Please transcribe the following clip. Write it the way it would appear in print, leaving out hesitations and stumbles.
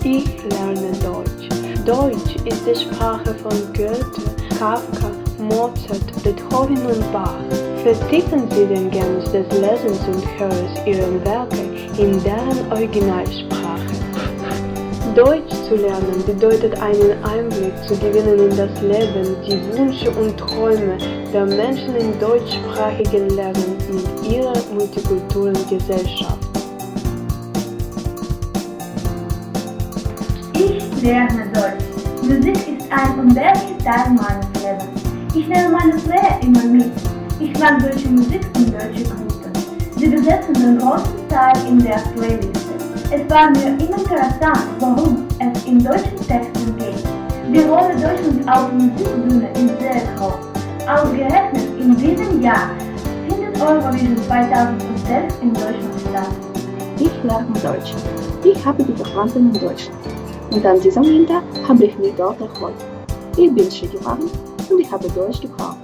Ich lerne Deutsch. Deutsch ist die Sprache von Goethe, Kafka, Mozart, Beethoven und Bach. Vertiefen Sie den Genuss des Lesens und Hörens Ihrer Werke in deren Originalsprache. Deutsch zu lernen bedeutet einen Einblick zu gewinnen in das Leben, die Wünsche und Träume der Menschen in deutschsprachigen Ländern mit ihrer multikulturellen Gesellschaft. Ich lerne Deutsch. Musik ist ein unweiglicher Teil meines Lebens. Ich nehme meine Player immer mit. Ich mag deutsche Musik und deutsche Gruppen. Sie besetzen den großen Teil in der Playliste. Es war mir immer interessant, warum es in deutschen Texten geht. Die Rolle Deutschlands auf der Musikbühne ist sehr groß. Ausgerechnet in diesem Jahr findet Eurovision 2006 in Deutschland statt. Ich lerne Deutsch. Ich habe die Verwandten in Deutschland. Und an diesem Winter habe ich mich dort erholt. Ich bin Ski gefahren und ich habe Deutsch gebraucht.